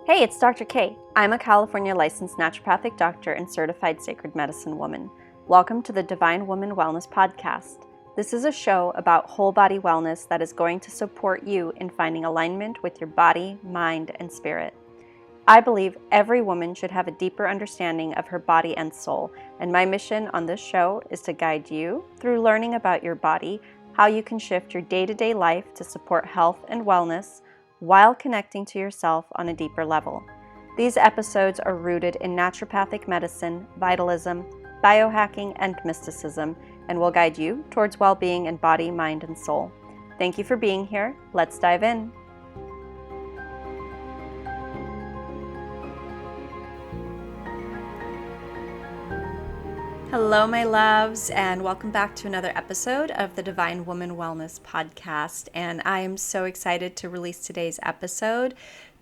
Hey, it's Dr. K. I'm a California licensed naturopathic doctor and certified sacred medicine woman. Welcome to the Divine Woman Wellness Podcast. This is a show about whole body wellness that is going to support you in finding alignment with your body, mind, and spirit. I believe every woman should have a deeper understanding of her body and soul, and my mission on this show is to guide you through learning about your body, how you can shift your day-to-day life to support health and wellness, while connecting to yourself on a deeper level. These episodes are rooted in naturopathic medicine, vitalism, biohacking, and mysticism, and will guide you towards well-being in body, mind, and soul. Thank you for being here. Let's dive in. Hello, my loves, and welcome back to another episode of the Divine Woman Wellness Podcast. And I am so excited to release today's episode.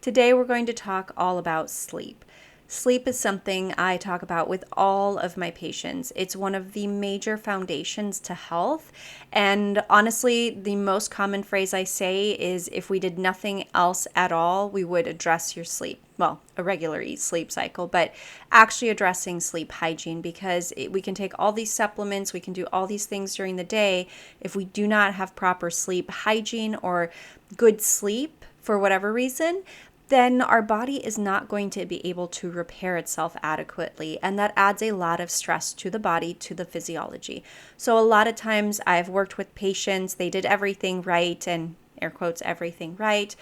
Today, we're going to talk all about sleep. Sleep is something I talk about with all of my patients. It's one of the major foundations to health. And honestly, the most common phrase I say is if we did nothing else at all, we would address your sleep. Well, a regular sleep cycle, but actually addressing sleep hygiene, because we can take all these supplements, we can do all these things during the day. If we do not have proper sleep hygiene or good sleep for whatever reason, then our body is not going to be able to repair itself adequately. And that adds a lot of stress to the body, to the physiology. So a lot of times I've worked with patients, they did everything right, and air quotes, everything right.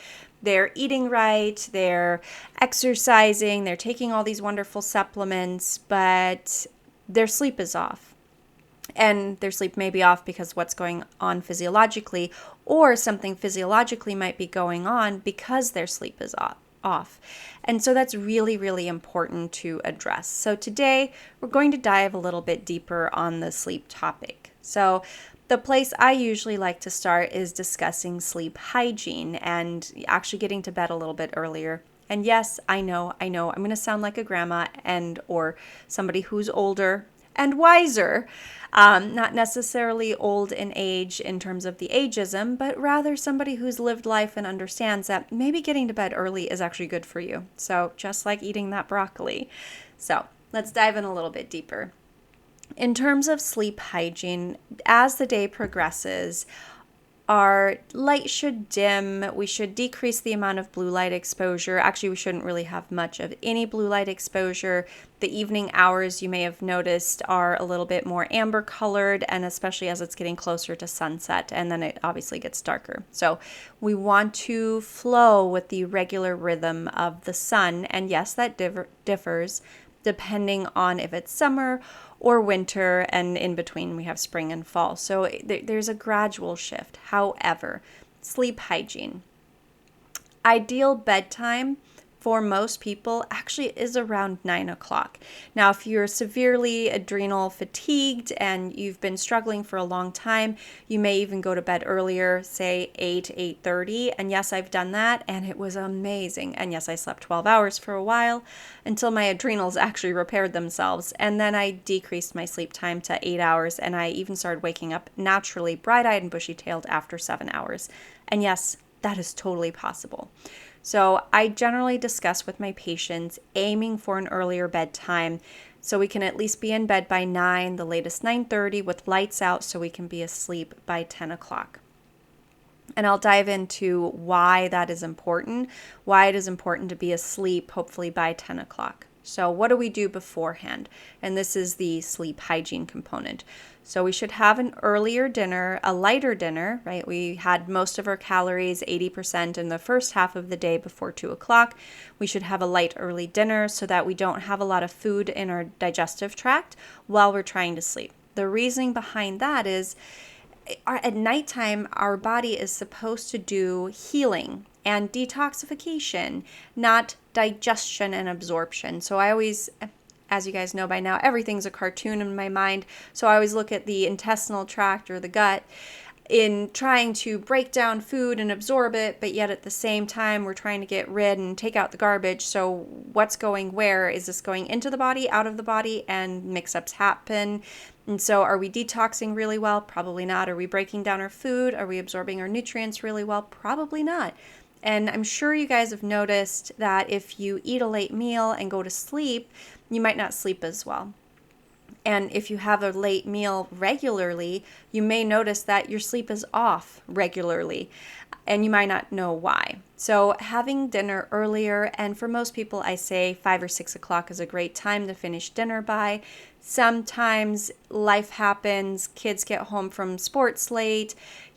They're eating right, they're exercising, they're taking all these wonderful supplements, but their sleep is off. And their sleep may be off because what's going on physiologically, or something physiologically might be going on because their sleep is off. And so that's really, really important to address. So today we're going to dive a little bit deeper on the sleep topic. So the place I usually like to start is discussing sleep hygiene and actually getting to bed a little bit earlier. And yes, I know, I'm going to sound like a grandma and or somebody who's older and wiser, not necessarily old in age in terms of the ageism, but rather somebody who's lived life and understands that maybe getting to bed early is actually good for you. So just like eating that broccoli. So let's dive in a little bit deeper. In terms of sleep hygiene, as the day progresses, our light should dim. We should decrease the amount of blue light exposure. Actually, we shouldn't really have much of any blue light exposure. The evening hours, you may have noticed, are a little bit more amber colored, and especially as it's getting closer to sunset, and then it obviously gets darker. So we want to flow with the regular rhythm of the sun. And yes, that differs depending on if it's summer or winter, and in between we have spring and fall. So there's a gradual shift. However, sleep hygiene. Ideal bedtime for most people actually is around 9 o'clock. Now, if you're severely adrenal fatigued and you've been struggling for a long time, you may even go to bed earlier, say 8:30. And yes, I've done that and it was amazing. And yes, I slept 12 hours for a while until my adrenals actually repaired themselves. And then I decreased my sleep time to 8 hours, and I even started waking up naturally bright-eyed and bushy-tailed after 7 hours. And yes, that is totally possible. So I generally discuss with my patients aiming for an earlier bedtime so we can at least be in bed by 9, the latest 9:30 with lights out, so we can be asleep by 10 o'clock. And I'll dive into why that is important, why it is important to be asleep hopefully by 10 o'clock. So what do we do beforehand? And this is the sleep hygiene component. So we should have an earlier dinner, a lighter dinner, right? We had most of our calories, 80% in the first half of the day before 2 o'clock. We should have a light early dinner so that we don't have a lot of food in our digestive tract while we're trying to sleep. The reasoning behind that is at nighttime, our body is supposed to do healing and detoxification, not digestion and absorption. So I always, as you guys know by now, everything's a cartoon in my mind. So I always look at the intestinal tract or the gut in trying to break down food and absorb it, but yet at the same time, we're trying to get rid and take out the garbage. So what's going where? Is this going into the body, out of the body, and mix-ups happen? And so are we detoxing really well? Probably not. Are we breaking down our food? Are we absorbing our nutrients really well? Probably not. And I'm sure you guys have noticed that if you eat a late meal and go to sleep, you might not sleep as well. And if you have a late meal regularly, you may notice that your sleep is off regularly, and you might not know why. So having dinner earlier, and for most people, I say 5 or 6 o'clock is a great time to finish dinner by. Sometimes life happens, kids get home from sports late.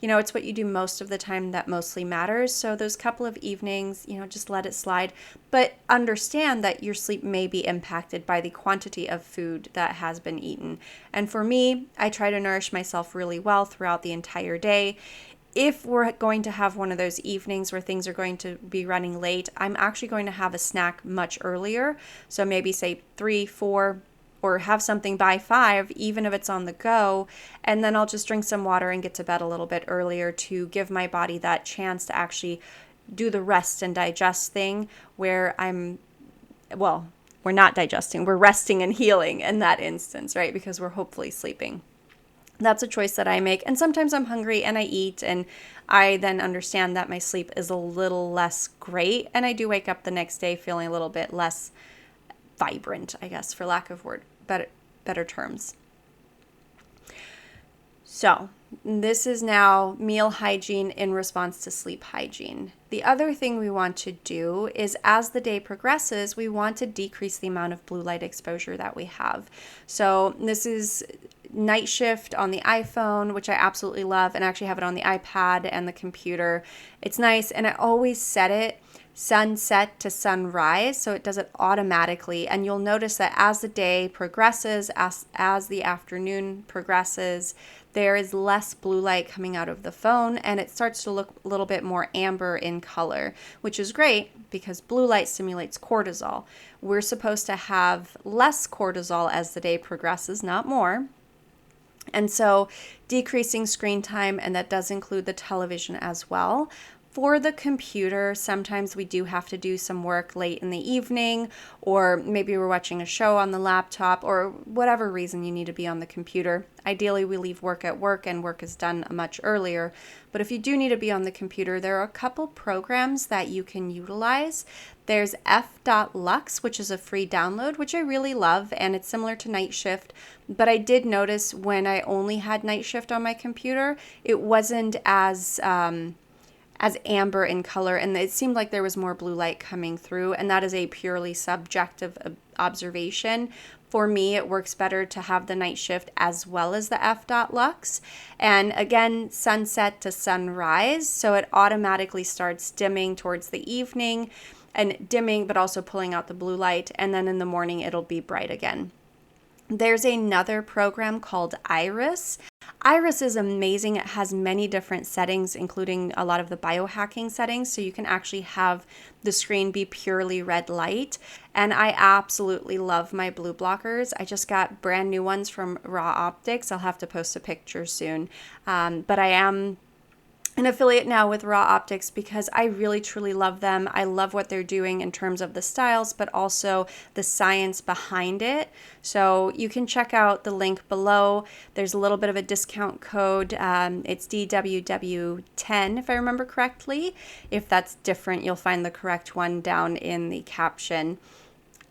It's what you do most of the time that mostly matters. So those couple of evenings, just let it slide. But understand that your sleep may be impacted by the quantity of food that has been eaten. And for me, I try to nourish myself really well throughout the entire day. If we're going to have one of those evenings where things are going to be running late, I'm actually going to have a snack much earlier. So maybe say 3, 4, or have something by 5, even if it's on the go. And then I'll just drink some water and get to bed a little bit earlier to give my body that chance to actually do the rest and digest thing where we're not digesting, we're resting and healing in that instance, right? Because we're hopefully sleeping. That's a choice that I make. And sometimes I'm hungry and I eat, and I then understand that my sleep is a little less great. And I do wake up the next day feeling a little bit less vibrant, I guess, for lack of better terms. So this is now meal hygiene in response to sleep hygiene. The other thing we want to do is, as the day progresses, we want to decrease the amount of blue light exposure that we have. So this is night shift on the iPhone, which I absolutely love, and I actually have it on the iPad and the computer. It's nice, and I always set it sunset to sunrise, so it does it automatically. And you'll notice that as the day progresses, as the afternoon progresses, there is less blue light coming out of the phone, and it starts to look a little bit more amber in color, which is great because blue light stimulates cortisol. We're supposed to have less cortisol as the day progresses, not more. And so decreasing screen time, and that does include the television as well. For the computer, sometimes we do have to do some work late in the evening, or maybe we're watching a show on the laptop, or whatever reason you need to be on the computer. Ideally, we leave work at work and work is done much earlier. But if you do need to be on the computer, there are a couple programs that you can utilize. There's f.lux, which is a free download, which I really love, and it's similar to Night Shift. But I did notice when I only had Night Shift on my computer, it wasn't as amber in color, and it seemed like there was more blue light coming through, and that is a purely subjective observation. For me, it works better to have the Night Shift as well as the f.lux. And again, sunset to sunrise, so it automatically starts dimming towards the evening, and dimming but also pulling out the blue light, and then in the morning it'll be bright again. There's another program called Iris. Iris is amazing. It has many different settings, including a lot of the biohacking settings, so you can actually have the screen be purely red light. And I absolutely love my blue blockers. I just got brand new ones from Raw Optics. I'll have to post a picture soon. But I am an affiliate now with Raw Optics because I really truly love them. I love what they're doing in terms of the styles, but also the science behind it. So you can check out the link below. There's a little bit of a discount code. It's DWW10, if I remember correctly. If that's different, you'll find the correct one down in the caption.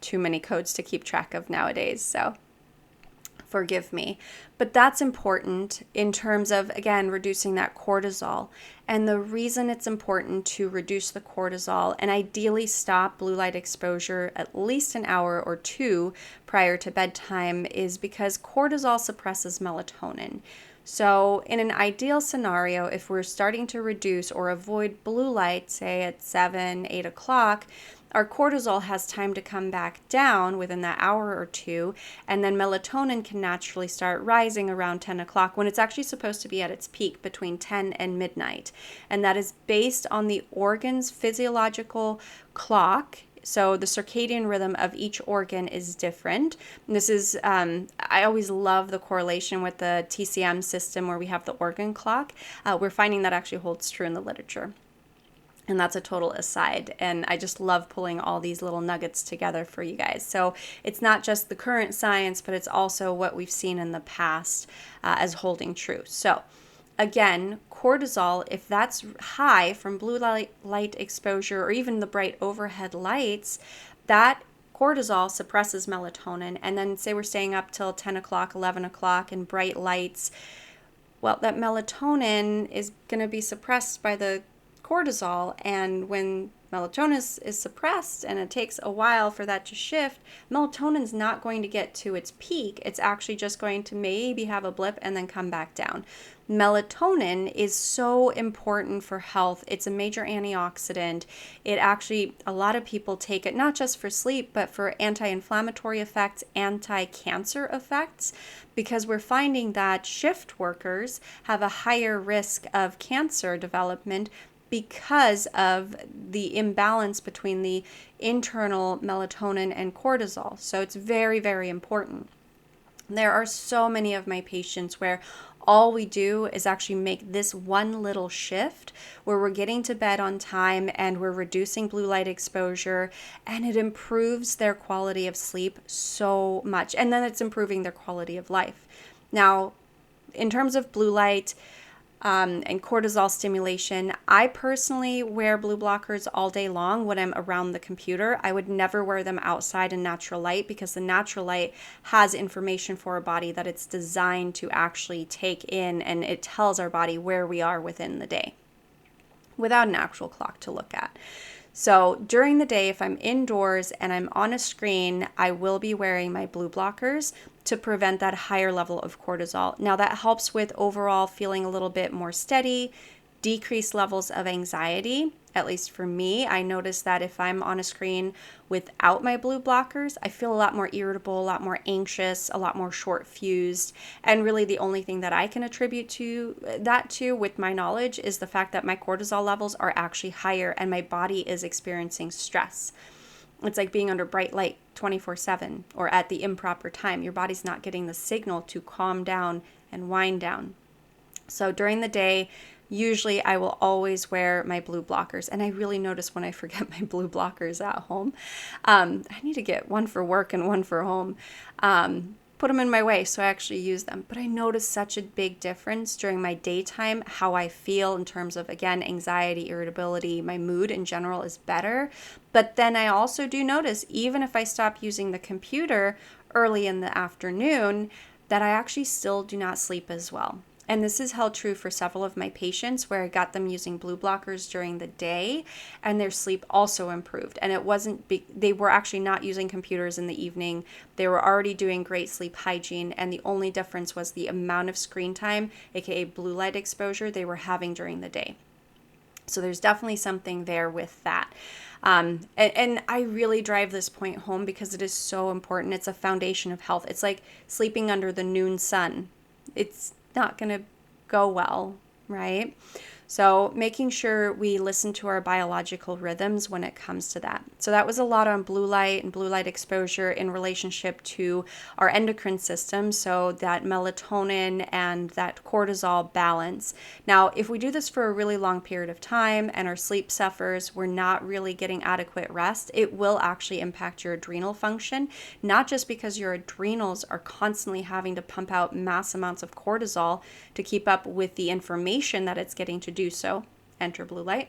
Too many codes to keep track of nowadays, so forgive me. But that's important in terms of, again, reducing that cortisol. And the reason it's important to reduce the cortisol and ideally stop blue light exposure at least an hour or two prior to bedtime is because cortisol suppresses melatonin. So in an ideal scenario, if we're starting to reduce or avoid blue light, say at 7, 8 o'clock, our cortisol has time to come back down within that hour or two, and then melatonin can naturally start rising around 10 o'clock when it's actually supposed to be at its peak between 10 and midnight. And that is based on the organ's physiological clock. So the circadian rhythm of each organ is different. And this is, I always love the correlation with the TCM system where we have the organ clock. We're finding that actually holds true in the literature. And that's a total aside. And I just love pulling all these little nuggets together for you guys. So it's not just the current science, but it's also what we've seen in the past as holding true. So Again, cortisol, if that's high from blue light exposure or even the bright overhead lights, that cortisol suppresses melatonin. And then say we're staying up till 10 o'clock, 11 o'clock in bright lights, well, that melatonin is going to be suppressed by the cortisol. And when melatonin is suppressed and it takes a while for that to shift, melatonin's not going to get to its peak. It's actually just going to maybe have a blip and then come back down. Melatonin is so important for health. It's a major antioxidant. It actually, a lot of people take it not just for sleep, but for anti-inflammatory effects, anti-cancer effects, because we're finding that shift workers have a higher risk of cancer development because of the imbalance between the internal melatonin and cortisol. So it's very, very important. There are so many of my patients where all we do is actually make this one little shift where we're getting to bed on time and we're reducing blue light exposure, and it improves their quality of sleep so much. And then it's improving their quality of life. Now, in terms of blue light, and cortisol stimulation, I personally wear blue blockers all day long when I'm around the computer. I would never wear them outside in natural light because the natural light has information for our body that it's designed to actually take in, and it tells our body where we are within the day without an actual clock to look at. So during the day, if I'm indoors and I'm on a screen, I will be wearing my blue blockers to prevent that higher level of cortisol. Now that helps with overall feeling a little bit more steady, decreased levels of anxiety. At least for me, I notice that if I'm on a screen without my blue blockers, I feel a lot more irritable, a lot more anxious, a lot more short fused. And really the only thing that I can attribute to that with my knowledge is the fact that my cortisol levels are actually higher and my body is experiencing stress. It's like being under bright light 24/7 or at the improper time. Your body's not getting the signal to calm down and wind down. So during the day, usually I will always wear my blue blockers. And I really notice when I forget my blue blockers at home. I need to get one for work and one for home. Put them in my way so I actually use them. But I notice such a big difference during my daytime, how I feel in terms of, again, anxiety, irritability, my mood in general is better. But then I also do notice, even if I stop using the computer early in the afternoon, that I actually still do not sleep as well. And this is held true for several of my patients where I got them using blue blockers during the day and their sleep also improved. And it wasn't, they were actually not using computers in the evening. They were already doing great sleep hygiene. And the only difference was the amount of screen time, aka blue light exposure, they were having during the day. So there's definitely something there with that. And I really drive this point home because it is so important. It's a foundation of health. It's like sleeping under the noon sun. It's not going to go well, right? So making sure we listen to our biological rhythms when it comes to that. So that was a lot on blue light and blue light exposure in relationship to our endocrine system, so that melatonin and that cortisol balance. Now, if we do this for a really long period of time and our sleep suffers, we're not really getting adequate rest, it will actually impact your adrenal function, not just because your adrenals are constantly having to pump out mass amounts of cortisol to keep up with the information that it's getting to do so, enter blue light,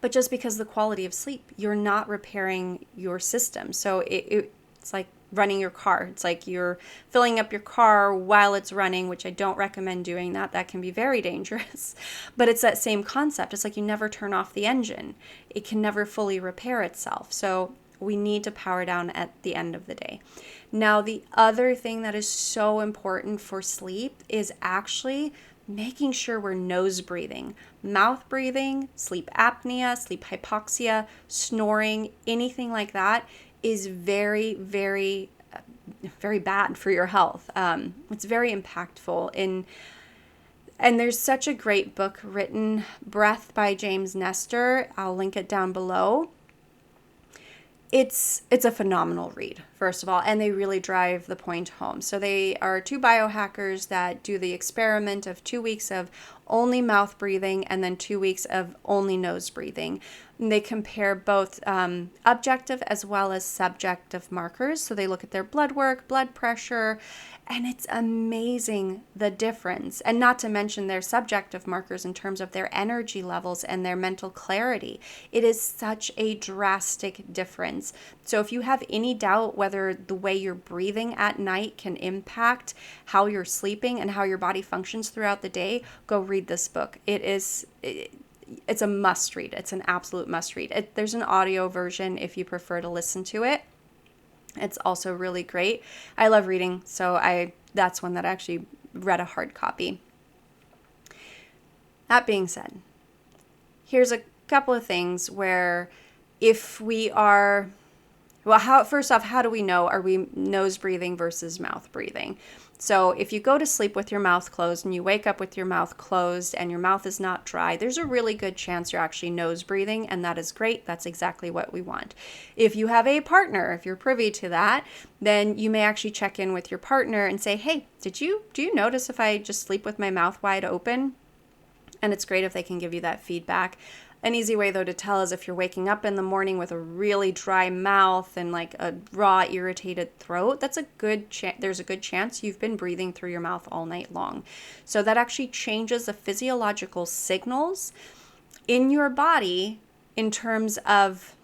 but just because the quality of sleep, you're not repairing your system. So it's like running your car. It's like you're filling up your car while it's running, which I don't recommend doing that. That can be very dangerous. But it's that same concept. It's like you never turn off the engine. It can never fully repair itself. So we need to power down at the end of the day. Now, the other thing that is so important for sleep is actually making sure we're nose breathing. Mouth breathing, sleep apnea, sleep hypoxia, snoring, anything like that is very, very, very bad for your health. It's very impactful. And there's such a great book written, Breath by James Nestor. I'll link it down below. It's a phenomenal read, first of all, and they really drive the point home. So they are two biohackers that do the experiment of 2 weeks of only mouth breathing and then 2 weeks of only nose breathing. And they compare both objective as well as subjective markers. So they look at their blood work, blood pressure, and it's amazing the difference. And not to mention their subjective markers in terms of their energy levels and their mental clarity. It is such a drastic difference. So if you have any doubt whether the way you're breathing at night can impact how you're sleeping and how your body functions throughout the day, go read this book. It's a must read. It's an absolute must read. There's an audio version if you prefer to listen to it. It's also really great. I love reading, so that's one that I actually read a hard copy. That being said, here's a couple of things where if we are, first off, how do we know? Are we nose breathing versus mouth breathing? So if you go to sleep with your mouth closed and you wake up with your mouth closed and your mouth is not dry, there's a really good chance you're actually nose breathing, and that is great. That's exactly what we want. If you have a partner, if you're privy to that, then you may actually check in with your partner and say, hey, do you notice if I just sleep with my mouth wide open? And it's great if they can give you that feedback. An easy way, though, to tell is if you're waking up in the morning with a really dry mouth and like a raw, irritated throat, there's a good chance you've been breathing through your mouth all night long. So that actually changes the physiological signals in your body in terms of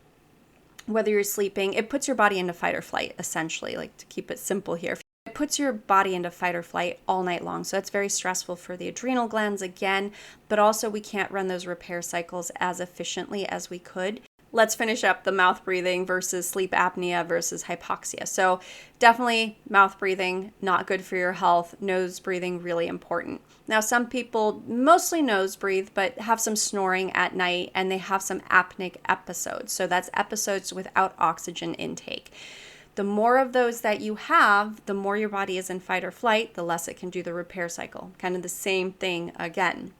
whether you're sleeping. It puts your body into fight or flight, essentially, like to keep it simple here. It puts your body into fight or flight all night long. So that's very stressful for the adrenal glands again, but also we can't run those repair cycles as efficiently as we could. Let's finish up the mouth breathing versus sleep apnea versus hypoxia. So definitely mouth breathing, not good for your health. Nose breathing, really important. Now, some people mostly nose breathe, but have some snoring at night and they have some apneic episodes. So that's episodes without oxygen intake. The more of those that you have, the more your body is in fight or flight, the less it can do the repair cycle. Kind of the same thing again.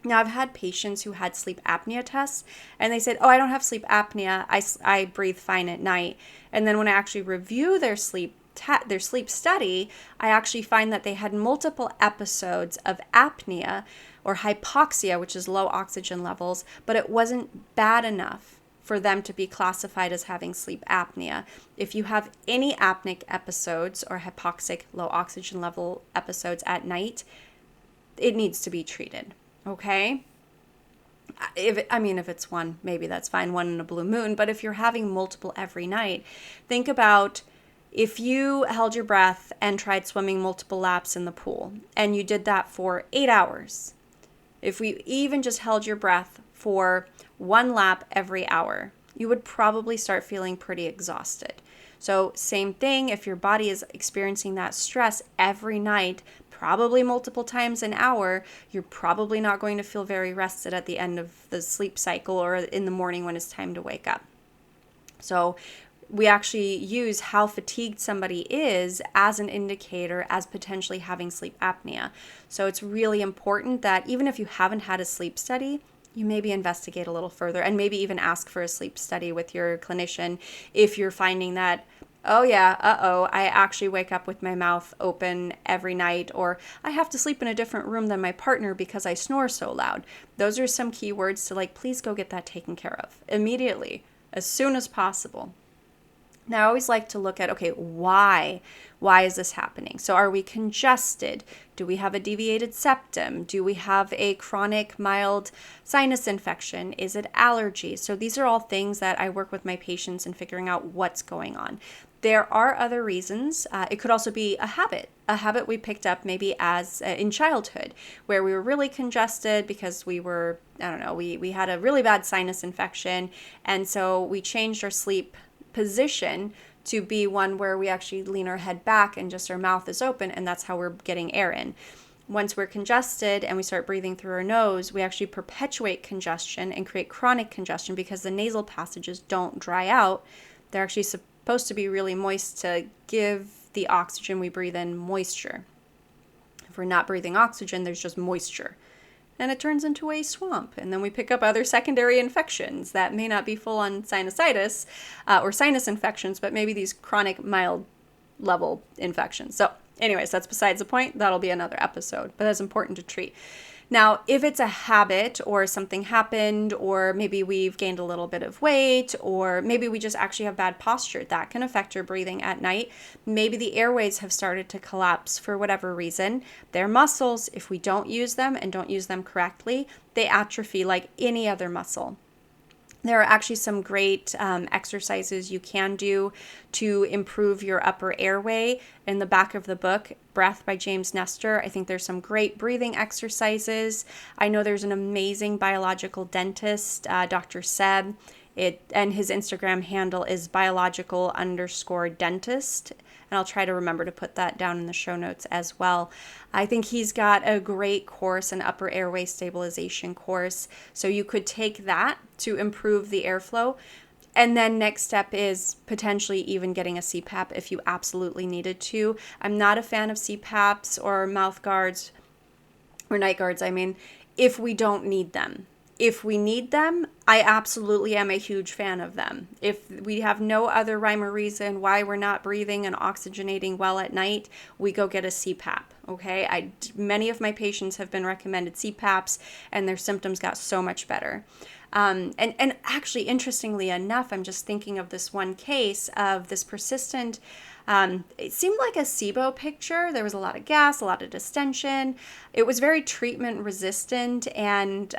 Now, I've had patients who had sleep apnea tests, and they said, I don't have sleep apnea. I breathe fine at night. And then when I actually review their sleep study, I actually find that they had multiple episodes of apnea or hypoxia, which is low oxygen levels, but it wasn't bad enough for them to be classified as having sleep apnea. If you have any apneic episodes or hypoxic low oxygen level episodes at night, it needs to be treated, okay? If it's one, maybe that's fine, one in a blue moon, but if you're having multiple every night, think about if you held your breath and tried swimming multiple laps in the pool, and you did that for 8 hours. If we even just held your breath for 1 lap every hour, you would probably start feeling pretty exhausted. So same thing, if your body is experiencing that stress every night, probably multiple times an hour, you're probably not going to feel very rested at the end of the sleep cycle or in the morning when it's time to wake up. So we actually use how fatigued somebody is as an indicator as potentially having sleep apnea. So it's really important that even if you haven't had a sleep study, you maybe investigate a little further and maybe even ask for a sleep study with your clinician if you're finding that, I actually wake up with my mouth open every night, or I have to sleep in a different room than my partner because I snore so loud. Those are some key words to please go get that taken care of immediately, as soon as possible. Now, I always like to look at, why is this happening? So are we congested? Do we have a deviated septum? Do we have a chronic mild sinus infection? Is it allergies? So these are all things that I work with my patients in figuring out what's going on. There are other reasons. It could also be a habit we picked up maybe as in childhood, where we were really congested because we were, we had a really bad sinus infection. And so we changed our sleep position to be one where we actually lean our head back and just our mouth is open, and that's how we're getting air in. Once we're congested and we start breathing through our nose, we actually perpetuate congestion and create chronic congestion because the nasal passages don't dry out. They're actually supposed to be really moist to give the oxygen we breathe in moisture. If we're not breathing oxygen, there's just moisture. and it turns into a swamp. And then we pick up other secondary infections that may not be full on sinusitis or sinus infections, but maybe these chronic mild level infections. So anyways, that's besides the point. That'll be another episode, but that's important to treat. Now, if it's a habit or something happened, or maybe we've gained a little bit of weight, or maybe we just actually have bad posture, that can affect your breathing at night. Maybe the airways have started to collapse for whatever reason. They're muscles. If we don't use them and don't use them correctly, they atrophy like any other muscle. There are actually some great exercises you can do to improve your upper airway. In the back of the book, Breath by James Nestor, I think there's some great breathing exercises. I know there's an amazing biological dentist, Dr. Seb, and his Instagram handle is biological_dentist. And I'll try to remember to put that down in the show notes as well. I think he's got a great course, an upper airway stabilization course. So you could take that to improve the airflow. And then next step is potentially even getting a CPAP if you absolutely needed to. I'm not a fan of CPAPs or mouth guards or night guards, if we don't need them. If we need them, I absolutely am a huge fan of them. If we have no other rhyme or reason why we're not breathing and oxygenating well at night, we go get a CPAP, okay? Many of my patients have been recommended CPAPs, and their symptoms got so much better. And actually, interestingly enough, I'm just thinking of this one case of this persistent, it seemed like a SIBO picture. There was a lot of gas, a lot of distension. It was very treatment resistant, and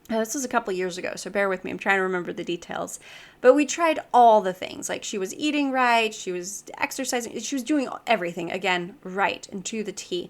this was a couple years ago, so bear with me. I'm trying to remember the details. But we tried all the things. Like, she was eating right, she was exercising, she was doing everything, again, right, and to the T.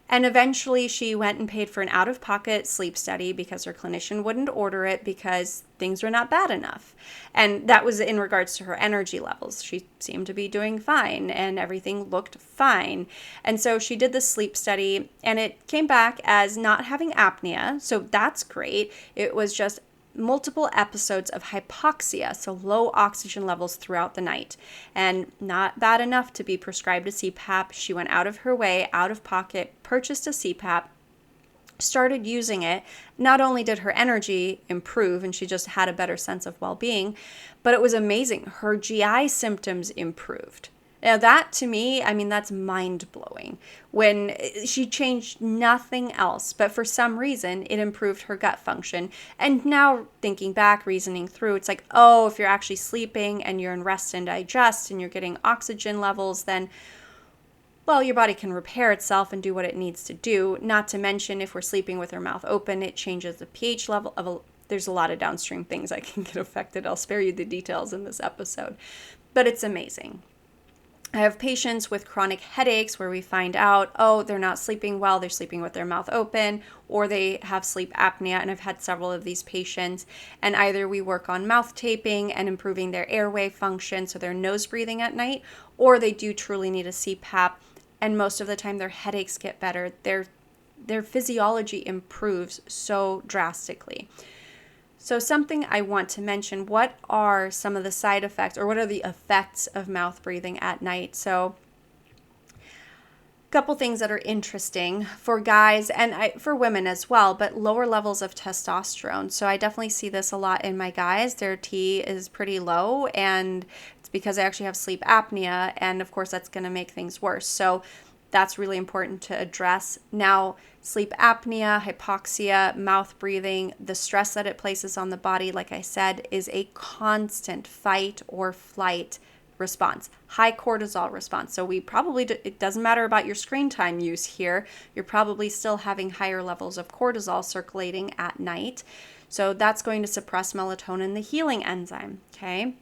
And eventually she went and paid for an out-of-pocket sleep study because her clinician wouldn't order it because things were not bad enough. And that was in regards to her energy levels. She seemed to be doing fine and everything looked fine. And so she did the sleep study and it came back as not having apnea. So that's great. It was just multiple episodes of hypoxia, so low oxygen levels throughout the night, and not bad enough to be prescribed a CPAP. She went out of her way, out of pocket, purchased a CPAP, started using it. Not only did her energy improve and she just had a better sense of well-being, but it was amazing. Her GI symptoms improved. Now that to me, that's mind-blowing. When she changed nothing else, but for some reason it improved her gut function. And now thinking back, reasoning through, it's like, oh, if you're actually sleeping and you're in rest and digest and you're getting oxygen levels, then, well, your body can repair itself and do what it needs to do. Not to mention, if we're sleeping with our mouth open, it changes the pH level of there's a lot of downstream things that can get affected. I'll spare you the details in this episode, but it's amazing. I have patients with chronic headaches where we find out, oh, they're not sleeping well, they're sleeping with their mouth open, or they have sleep apnea, and I've had several of these patients, and either we work on mouth taping and improving their airway function, so they're nose breathing at night, or they do truly need a CPAP, and most of the time their headaches get better, their physiology improves so drastically. So something I want to mention, what are some of the side effects, or what are the effects of mouth breathing at night? So a couple things that are interesting for guys and for women as well, but lower levels of testosterone. So I definitely see this a lot in my guys. Their T is pretty low, and it's because I actually have sleep apnea, and of course that's going to make things worse. So that's really important to address. Now, sleep apnea, hypoxia, mouth breathing, the stress that it places on the body, like I said, is a constant fight or flight response, high cortisol response. So it doesn't matter about your screen time use here. You're probably still having higher levels of cortisol circulating at night. So that's going to suppress melatonin, the healing enzyme, okay?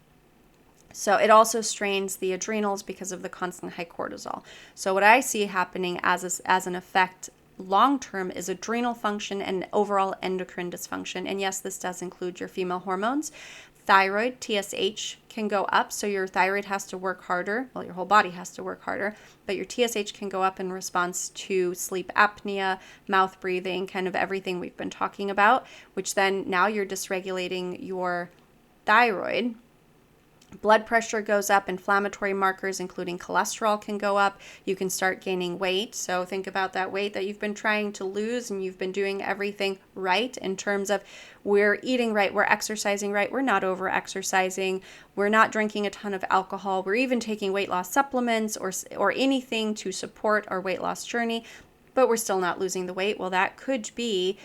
So it also strains the adrenals because of the constant high cortisol. So what I see happening as an effect long-term is adrenal function and overall endocrine dysfunction. And yes, this does include your female hormones. Thyroid, TSH, can go up. So your thyroid has to work harder. Well, your whole body has to work harder. But your TSH can go up in response to sleep apnea, mouth breathing, kind of everything we've been talking about, which then now you're dysregulating your thyroid. Blood pressure goes up, inflammatory markers, including cholesterol, can go up. You can start gaining weight. So think about that weight that you've been trying to lose and you've been doing everything right in terms of we're eating right, we're exercising right, we're not over exercising, we're not drinking a ton of alcohol, we're even taking weight loss supplements or anything to support our weight loss journey, but we're still not losing the weight. Well, that could be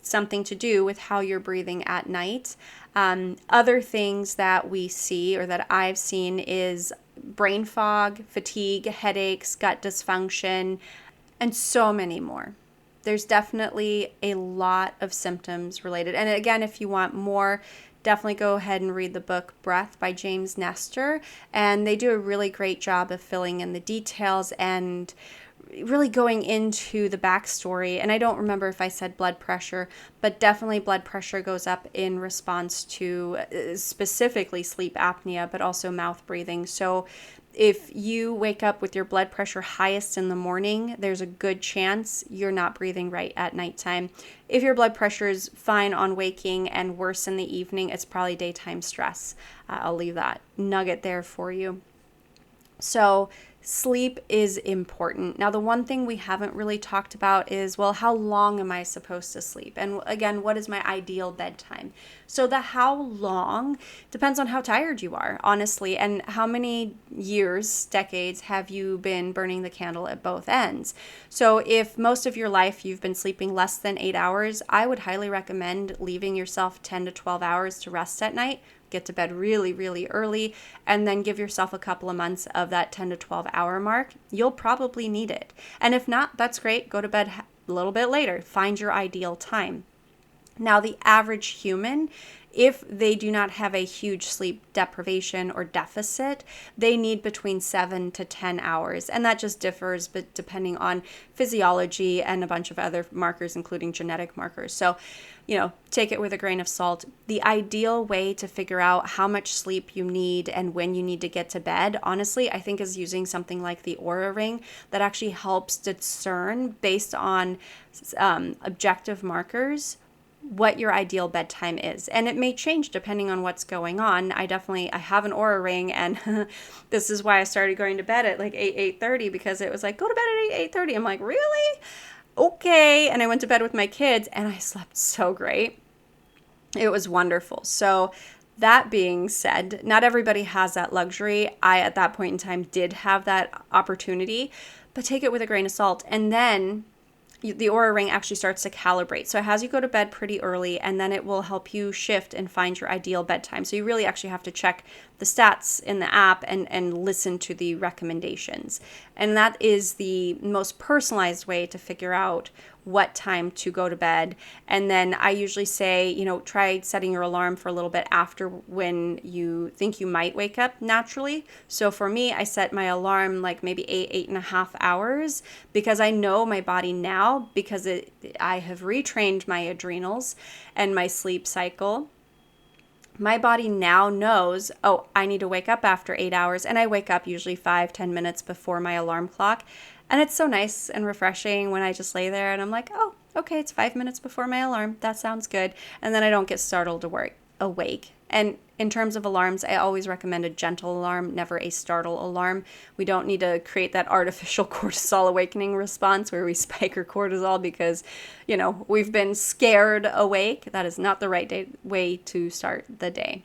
something to do with how you're breathing at night. Other things that we see or that I've seen is brain fog, fatigue, headaches, gut dysfunction, and so many more. There's definitely a lot of symptoms related. And again, if you want more, definitely go ahead and read the book Breath by James Nestor. And they do a really great job of filling in the details and really going into the backstory. And I don't remember if I said blood pressure, but definitely blood pressure goes up in response to specifically sleep apnea, but also mouth breathing. So if you wake up with your blood pressure highest in the morning, there's a good chance you're not breathing right at nighttime. If your blood pressure is fine on waking and worse in the evening, it's probably daytime stress. I'll leave that nugget there for you. So sleep is important. Now, the one thing we haven't really talked about is, well, how long am I supposed to sleep? And again, what is my ideal bedtime? So the how long depends on how tired you are, honestly, and how many years, decades have you been burning the candle at both ends. So if most of your life you've been sleeping less than 8 hours, I would highly recommend leaving yourself 10 to 12 hours to rest at night. Get to bed really, really early, and then give yourself a couple of months of that 10 to 12 hour mark. You'll probably need it. And if not, that's great. Go to bed a little bit later. Find your ideal time. Now, the average human, if they do not have a huge sleep deprivation or deficit, they need between 7 to 10 hours. And that just differs but depending on physiology and a bunch of other markers, including genetic markers. So, take it with a grain of salt. The ideal way to figure out how much sleep you need and when you need to get to bed, honestly, I think is using something like the Oura Ring that actually helps discern based on objective markers what your ideal bedtime is. And it may change depending on what's going on. I have an Oura Ring, and this is why I started going to bed at like 8:30, because it was like, go to bed at 8:30. I'm like, really? Okay. And I went to bed with my kids and I slept so great. It was wonderful. So that being said, not everybody has that luxury. I, at that point in time, did have that opportunity, but take it with a grain of salt. And then the Oura Ring actually starts to calibrate. So it has you go to bed pretty early, and then it will help you shift and find your ideal bedtime. So you really actually have to check the stats in the app and listen to the recommendations. And that is the most personalized way to figure out what time to go to bed. And then I usually say, try setting your alarm for a little bit after when you think you might wake up naturally. So for me, I set my alarm like maybe 8.5 hours, because I know my body now, because I have retrained my adrenals and my sleep cycle. My body now knows, I need to wake up after 8 hours. And I wake up usually 5-10 minutes before my alarm clock. And it's so nice and refreshing when I just lay there and I'm like, okay, it's 5 minutes before my alarm. That sounds good. And then I don't get startled awake. And in terms of alarms, I always recommend a gentle alarm, never a startle alarm. We don't need to create that artificial cortisol awakening response where we spike our cortisol because, we've been scared awake. That is not the right way to start the day.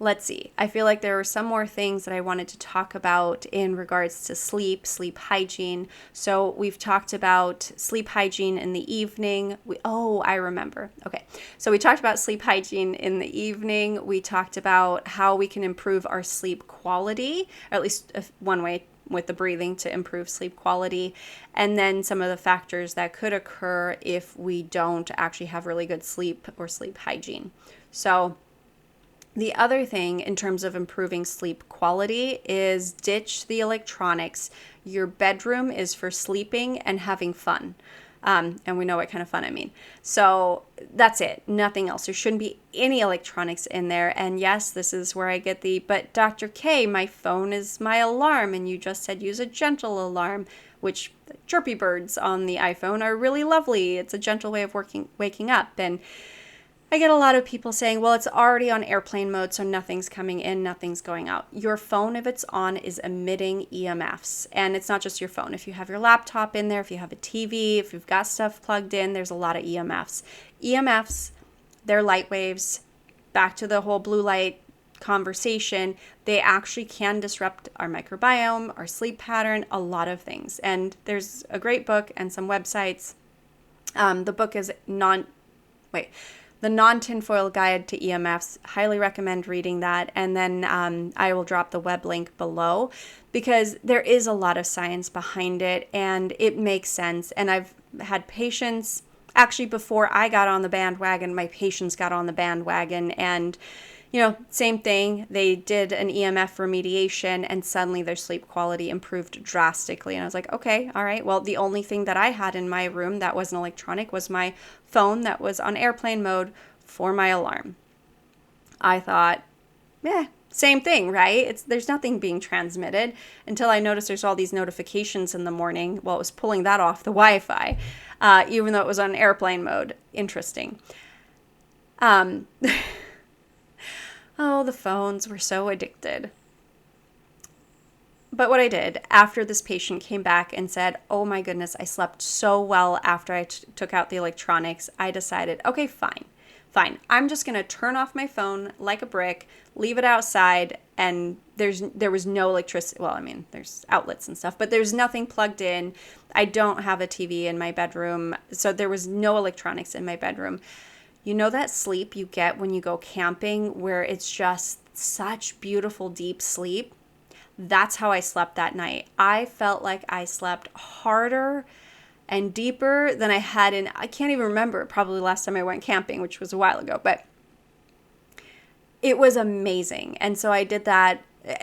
Let's see. I feel like there were some more things that I wanted to talk about in regards to sleep hygiene. So we've talked about sleep hygiene in the evening. I remember. Okay. So we talked about sleep hygiene in the evening. We talked about how we can improve our sleep quality, or at least one way with the breathing to improve sleep quality, and then some of the factors that could occur if we don't actually have really good sleep or sleep hygiene. So the other thing in terms of improving sleep quality is ditch the electronics. Your bedroom is for sleeping and having fun. And we know what kind of fun I mean. So that's it. Nothing else. There shouldn't be any electronics in there. And yes, this is where I get but Dr. K, my phone is my alarm. And you just said use a gentle alarm, which chirpy birds on the iPhone are really lovely. It's a gentle way of waking up. And I get a lot of people saying, well, it's already on airplane mode, so nothing's coming in, nothing's going out. Your phone, if it's on, is emitting EMFs. And it's not just your phone. If you have your laptop in there, if you have a TV, if you've got stuff plugged in, there's a lot of EMFs. EMFs, they're light waves. Back to the whole blue light conversation, they actually can disrupt our microbiome, our sleep pattern, a lot of things. And there's a great book and some websites. The book is The Non-Tinfoil Guide to EMFs. Highly recommend reading that. And then I will drop the web link below because there is a lot of science behind it and it makes sense. And I've had patients, actually before I got on the bandwagon, my patients got on the bandwagon and same thing. They did an EMF remediation and suddenly their sleep quality improved drastically. And I was like, okay, all right. Well, the only thing that I had in my room that wasn't electronic was my phone that was on airplane mode for my alarm. I thought, same thing, right? There's nothing being transmitted until I noticed there's all these notifications in the morning. Well, it was pulling that off the Wi-Fi, even though it was on airplane mode. Interesting. Oh, the phones were so addicted. But what I did after this patient came back and said, oh my goodness, I slept so well after I took out the electronics, I decided, okay, fine. I'm just going to turn off my phone like a brick, leave it outside, and there was no electricity. Well, I mean, there's outlets and stuff, but there's nothing plugged in. I don't have a TV in my bedroom, so there was no electronics in my bedroom. You know that sleep you get when you go camping where it's just such beautiful deep sleep? That's how I slept that night. I felt like I slept harder and deeper than I had I can't even remember, probably last time I went camping, which was a while ago, but it was amazing. And so I did that.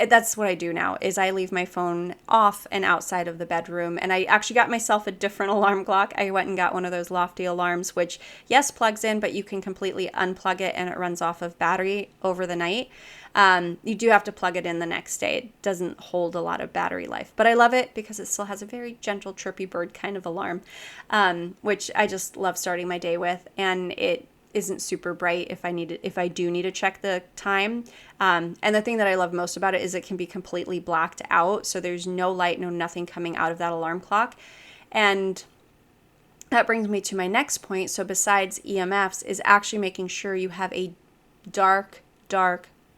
That's what I do now is I leave my phone off and outside of the bedroom. And I actually got myself a different alarm clock. I went and got one of those lofty alarms, which yes, plugs in, but you can completely unplug it and it runs off of battery over the night. You do have to plug it in the next day. It doesn't hold a lot of battery life, but I love it because it still has a very gentle chirpy bird kind of alarm, which I just love starting my day with. And it isn't super bright if I do need to check the time. And the thing that I love most about it is it can be completely blacked out. So there's no light, nothing coming out of that alarm clock. And that brings me to my next point. So besides EMFs is actually making sure you have a dark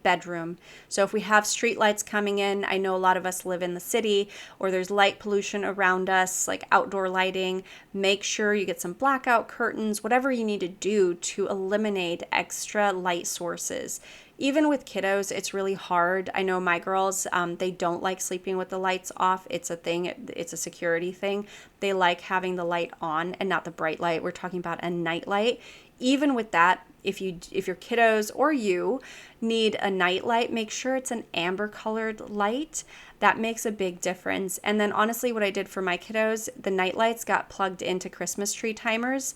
bedroom. So if we have street lights coming in, I know a lot of us live in the city or there's light pollution around us, like outdoor lighting, make sure you get some blackout curtains, whatever you need to do to eliminate extra light sources. Even with kiddos, it's really hard. I know my girls, they don't like sleeping with the lights off. It's a thing. It's a security thing. They like having the light on and not the bright light. We're talking about a night light. Even with that, if your kiddos or you need a night light, make sure it's an amber colored light. That makes a big difference. And then honestly, what I did for my kiddos, the night lights got plugged into Christmas tree timers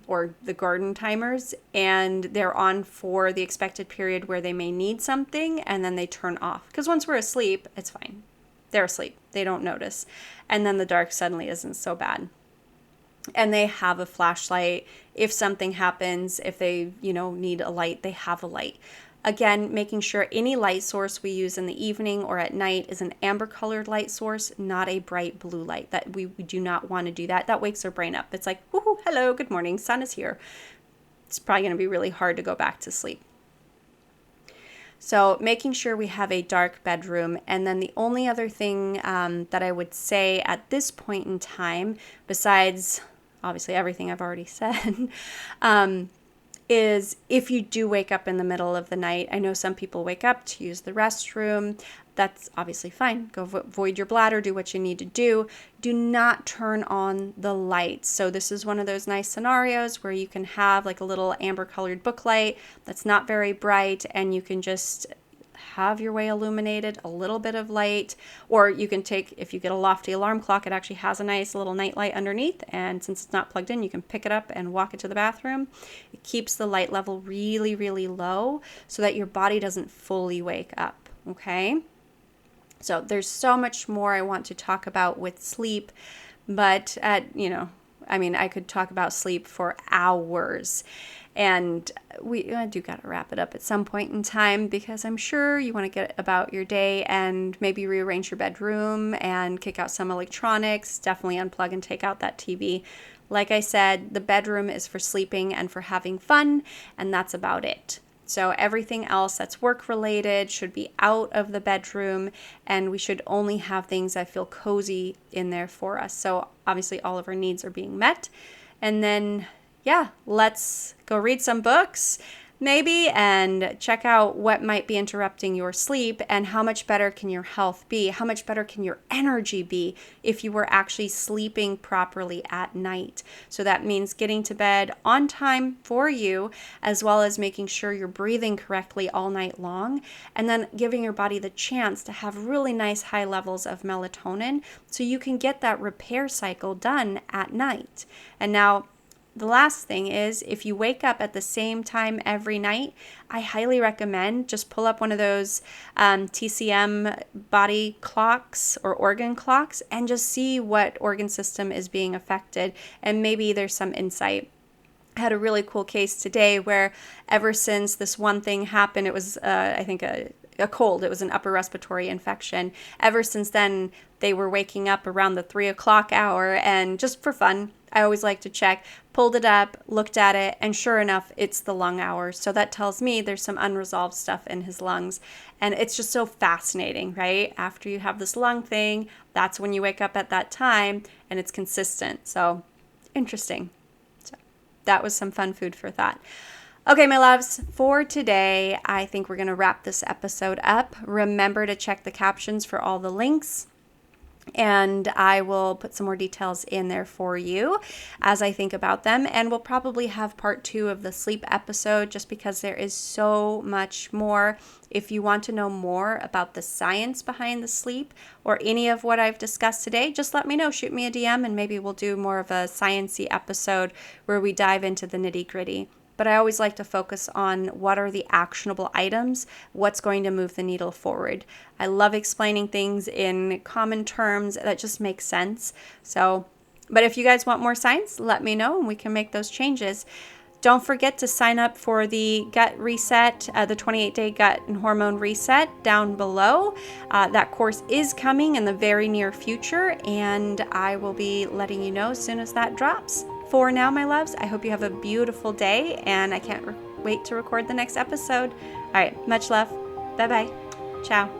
or the garden timers, and they're on for the expected period where they may need something, and then they turn off. Because once we're asleep, it's fine. They're asleep. They don't notice. And then the dark suddenly isn't so bad. And they have a flashlight. If something happens, if they, need a light, they have a light. Again, making sure any light source we use in the evening or at night is an amber colored light source, not a bright blue light. That we do not want to do that. That wakes our brain up. It's like, woohoo, hello, good morning, sun is here. It's probably going to be really hard to go back to sleep. So making sure we have a dark bedroom. And then the only other thing that I would say at this point in time, besides obviously everything I've already said, is if you do wake up in the middle of the night. I know some people wake up to use the restroom. That's obviously fine. Go void your bladder, do what you need to do. Do not turn on the lights. So this is one of those nice scenarios where you can have like a little amber colored book light that's not very bright, and you can just have your way illuminated, a little bit of light. Or you can take, if you get a lofty alarm clock, it actually has a nice little night light underneath, and since it's not plugged in, you can pick it up and walk it to the bathroom. It keeps the light level really, really low so that your body doesn't fully wake up, okay? So there's so much more I want to talk about with sleep, but I could talk about sleep for hours. And I do got to wrap it up at some point in time because I'm sure you want to get about your day and maybe rearrange your bedroom and kick out some electronics. Definitely unplug and take out that TV. Like I said, the bedroom is for sleeping and for having fun, and that's about it. So everything else that's work related should be out of the bedroom, and we should only have things that feel cozy in there for us. So obviously all of our needs are being met. And then, yeah, let's go read some books maybe and check out what might be interrupting your sleep and how much better can your health be? How much better can your energy be if you were actually sleeping properly at night? So that means getting to bed on time for you, as well as making sure you're breathing correctly all night long, and then giving your body the chance to have really nice high levels of melatonin so you can get that repair cycle done at night. And now, the last thing is, if you wake up at the same time every night, I highly recommend just pull up one of those TCM body clocks or organ clocks and just see what organ system is being affected, and maybe there's some insight. I had a really cool case today where ever since this one thing happened, it was, I think, a cold. It was an upper respiratory infection. Ever since then, they were waking up around the 3 o'clock hour, and just for fun, I always like to check, pulled it up, looked at it, and sure enough, it's the lung hours. So that tells me there's some unresolved stuff in his lungs. And it's just so fascinating, right? After you have this lung thing, that's when you wake up at that time, and it's consistent. So interesting. So that was some fun food for thought. Okay, my loves, for today, I think we're going to wrap this episode up. Remember to check the captions for all the links, and I will put some more details in there for you as I think about them. And we'll probably have part 2 of the sleep episode just because there is so much more. If you want to know more about the science behind the sleep or any of what I've discussed today, just let me know. Shoot me a DM and maybe we'll do more of a science-y episode where we dive into the nitty-gritty. But I always like to focus on what are the actionable items, what's going to move the needle forward. I love explaining things in common terms that just make sense. But if you guys want more science, let me know and we can make those changes. Don't forget to sign up for the gut reset, the 28-day gut and hormone reset down below. That course is coming in the very near future, and I will be letting you know as soon as that drops. For now, my loves, I hope you have a beautiful day, and I can't wait to record the next episode. All right, much love. Bye-bye. Ciao.